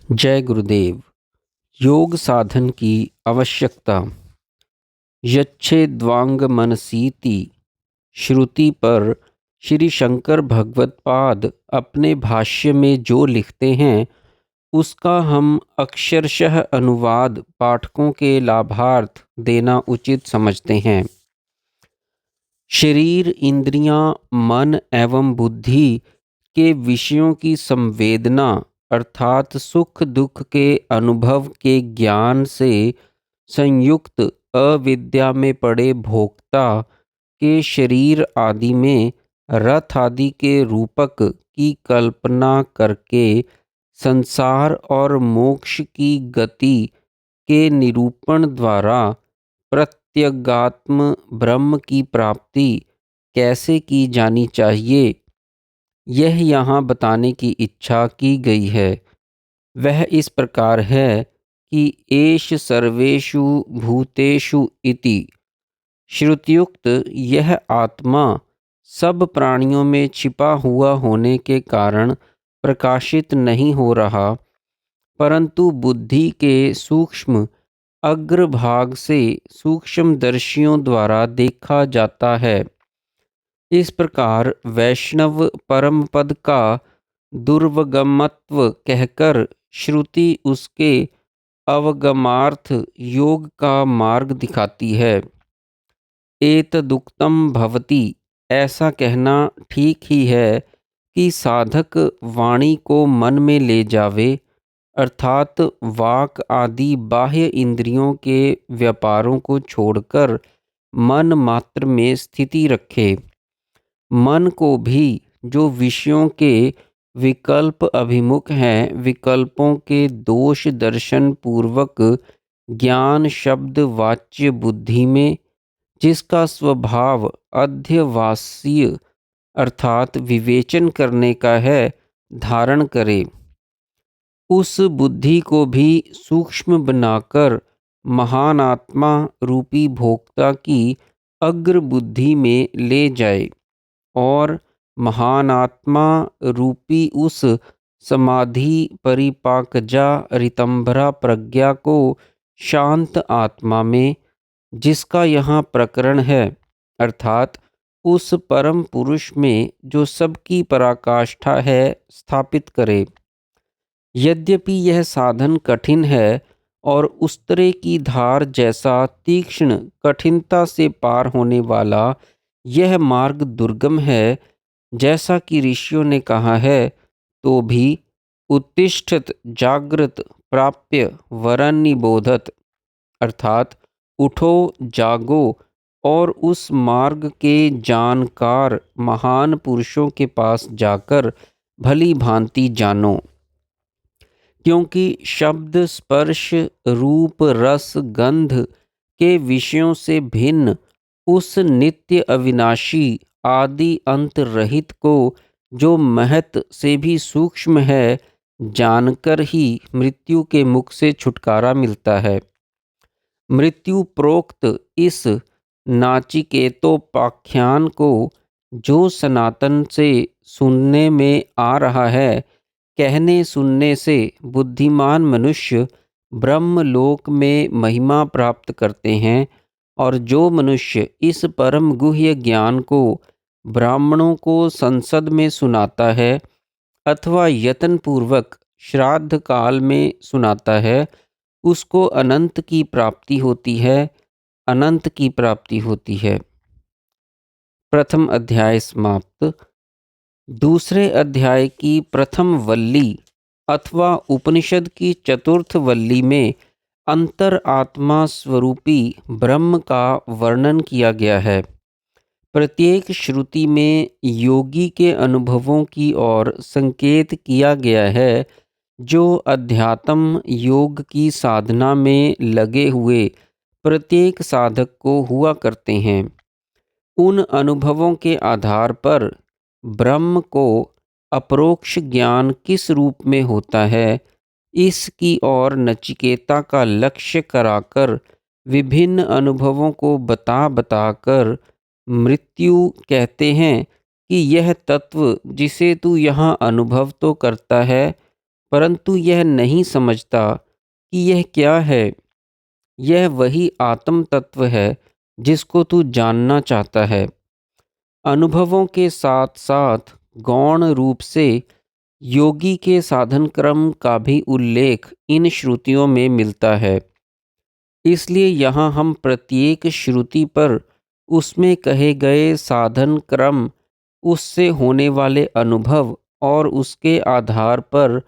जय गुरुदेव। योग साधन की आवश्यकता। यच्छेद्वांग मनसीति श्रुति पर श्री शंकर भगवत्पाद अपने भाष्य में जो लिखते हैं उसका हम अक्षरशः अनुवाद पाठकों के लाभार्थ देना उचित समझते हैं। शरीर, इंद्रियां, मन एवं बुद्धि के विषयों की संवेदना अर्थात सुख दुख के अनुभव के ज्ञान से संयुक्त अविद्या में पड़े भोक्ता के शरीर आदि में रथ आदि के रूपक की कल्पना करके संसार और मोक्ष की गति के निरूपण द्वारा प्रत्यगात्म ब्रह्म की प्राप्ति कैसे की जानी चाहिए, यह यहाँ बताने की इच्छा की गई है। वह इस प्रकार है कि एष सर्वेषु भूतेषु इति श्रुतियुक्त यह आत्मा सब प्राणियों में छिपा हुआ होने के कारण प्रकाशित नहीं हो रहा, परंतु बुद्धि के सूक्ष्म अग्रभाग से सूक्ष्मदर्शियों द्वारा देखा जाता है। इस प्रकार वैष्णव परम पद का दुर्वगमत्व कहकर श्रुति उसके अवगमार्थ योग का मार्ग दिखाती है। एतदुक्तम भवति, ऐसा कहना ठीक ही है कि साधक वाणी को मन में ले जावे अर्थात वाक आदि बाह्य इंद्रियों के व्यापारों को छोड़कर मन मात्र में स्थिति रखे। मन को भी जो विषयों के विकल्प अभिमुख हैं, विकल्पों के दोष दर्शन पूर्वक ज्ञान शब्द वाच्य बुद्धि में, जिसका स्वभाव अध्यवासीय अर्थात विवेचन करने का है, धारण करे। उस बुद्धि को भी सूक्ष्म बनाकर महान आत्मा रूपी भोक्ता की अग्र बुद्धि में ले जाए और महान आत्मा रूपी उस समाधि परिपाकजा रितंभरा प्रज्ञा को शांत आत्मा में, जिसका यहाँ प्रकरण है, अर्थात उस परम पुरुष में जो सबकी पराकाष्ठा है, स्थापित करे। यद्यपि यह साधन कठिन है और उस्तरे की धार जैसा तीक्ष्ण कठिनता से पार होने वाला यह मार्ग दुर्गम है, जैसा कि ऋषियों ने कहा है, तो भी उत्तिष्ठत जागृत प्राप्य वरन निबोधत, अर्थात उठो जागो और उस मार्ग के जानकार महान पुरुषों के पास जाकर भली भांति जानो। क्योंकि शब्द स्पर्श रूप रस गंध के विषयों से भिन्न उस नित्य अविनाशी आदि अंत रहित को जो महत से भी सूक्ष्म है, जानकर ही मृत्यु के मुख से छुटकारा मिलता है। मृत्यु प्रोक्त इस नाचिकेतोपाख्यान को जो सनातन से सुनने में आ रहा है, कहने सुनने से बुद्धिमान मनुष्य ब्रह्मलोक में महिमा प्राप्त करते हैं, और जो मनुष्य इस परम गुह्य ज्ञान को ब्राह्मणों को संसद में सुनाता है अथवा यत्न पूर्वक श्राद्ध काल में सुनाता है, उसको अनंत की प्राप्ति होती है, अनंत की प्राप्ति होती है। प्रथम अध्याय समाप्त। दूसरे अध्याय की प्रथम वल्ली अथवा उपनिषद की चतुर्थ वल्ली में अंतर आत्मा स्वरूपी ब्रह्म का वर्णन किया गया है। प्रत्येक श्रुति में योगी के अनुभवों की ओर संकेत किया गया है, जो अध्यात्म योग की साधना में लगे हुए प्रत्येक साधक को हुआ करते हैं। उन अनुभवों के आधार पर ब्रह्म को अपरोक्ष ज्ञान किस रूप में होता है, इसकी ओर नचिकेता का लक्ष्य कराकर विभिन्न अनुभवों को बता बताकर मृत्यु कहते हैं कि यह तत्व जिसे तू यहाँ अनुभव तो करता है, परंतु यह नहीं समझता कि यह क्या है। यह वही आत्म तत्व है जिसको तू जानना चाहता है। अनुभवों के साथ साथ गौण रूप से योगी के साधन क्रम का भी उल्लेख इन श्रुतियों में मिलता है। इसलिए यहाँ हम प्रत्येक श्रुति पर उसमें कहे गए साधन क्रम, उससे होने वाले अनुभव और उसके आधार पर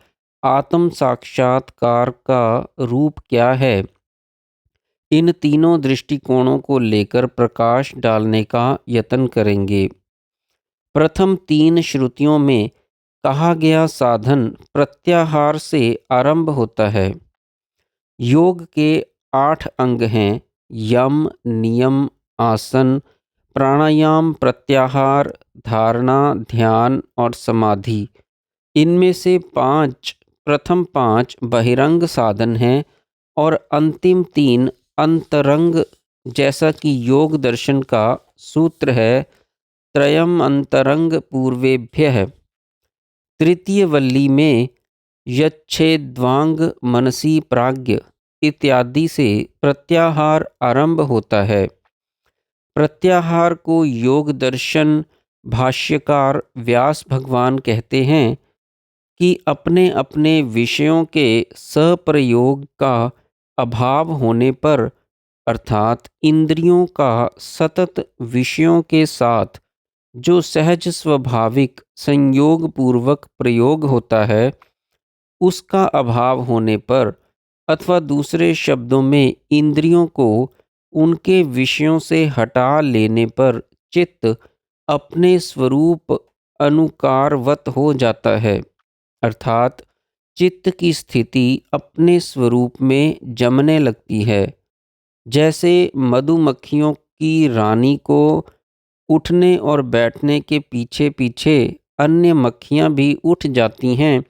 आत्म साक्षात्कार का रूप क्या है, इन तीनों दृष्टिकोणों को लेकर प्रकाश डालने का यत्न करेंगे। प्रथम तीन श्रुतियों में कहा गया साधन प्रत्याहार से आरंभ होता है। योग के 8 अंग हैं: यम, नियम, आसन, प्राणायाम, प्रत्याहार, धारणा, ध्यान और समाधि। इनमें से प्रथम पाँच बहिरंग साधन हैं और अंतिम तीन अंतरंग, जैसा कि योग दर्शन का सूत्र है, त्रयम् अंतरंग पूर्वेभ्यः। तृतीय वल्ली में यच्छेद्वांग मनसी प्राज्ञ इत्यादि से प्रत्याहार आरंभ होता है। प्रत्याहार को योग दर्शन भाष्यकार व्यास भगवान कहते हैं कि अपने अपने विषयों के सप्रयोग का अभाव होने पर, अर्थात इंद्रियों का सतत विषयों के साथ जो सहज स्वाभाविक संयोग पूर्वक प्रयोग होता है, उसका अभाव होने पर, अथवा दूसरे शब्दों में इंद्रियों को उनके विषयों से हटा लेने पर चित्त अपने स्वरूप अनुकारवत हो जाता है। अर्थात चित्त की स्थिति अपने स्वरूप में जमने लगती है। जैसे मधुमक्खियों की रानी को उठने और बैठने के पीछे पीछे अन्य मक्खियाँ भी उठ जाती हैं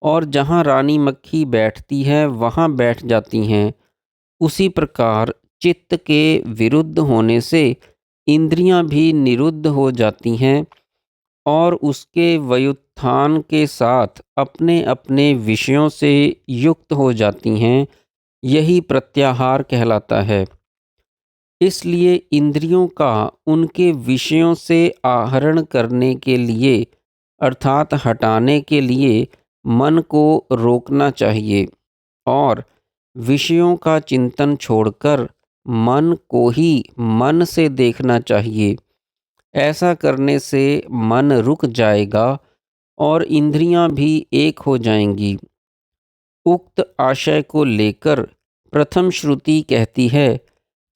और जहाँ रानी मक्खी बैठती है वहाँ बैठ जाती हैं, उसी प्रकार चित्त के विरुद्ध होने से इंद्रियां भी निरुद्ध हो जाती हैं और उसके व्युत्थान के साथ अपने अपने विषयों से युक्त हो जाती हैं। यही प्रत्याहार कहलाता है। इसलिए इंद्रियों का उनके विषयों से आहरण करने के लिए, अर्थात हटाने के लिए मन को रोकना चाहिए और विषयों का चिंतन छोड़कर मन को ही मन से देखना चाहिए। ऐसा करने से मन रुक जाएगा और इंद्रियां भी एक हो जाएंगी। उक्त आशय को लेकर प्रथम श्रुति कहती है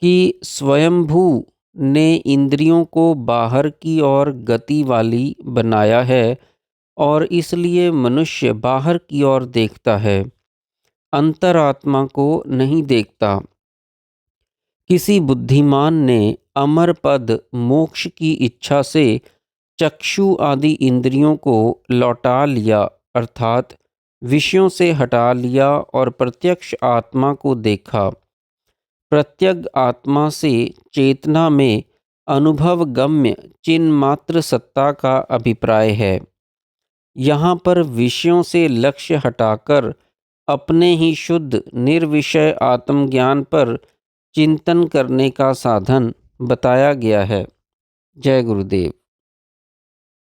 कि स्वयंभू ने इंद्रियों को बाहर की ओर गति वाली बनाया है और इसलिए मनुष्य बाहर की ओर देखता है, अंतरात्मा को नहीं देखता। किसी बुद्धिमान ने अमर पद मोक्ष की इच्छा से चक्षु आदि इंद्रियों को लौटा लिया, अर्थात विषयों से हटा लिया और प्रत्यक्ष आत्मा को देखा। प्रत्यग आत्मा से चेतना में अनुभव गम्य चिन्ह मात्र सत्ता का अभिप्राय है। यहाँ पर विषयों से लक्ष्य हटाकर अपने ही शुद्ध निर्विषय आत्मज्ञान पर चिंतन करने का साधन बताया गया है। जय गुरुदेव।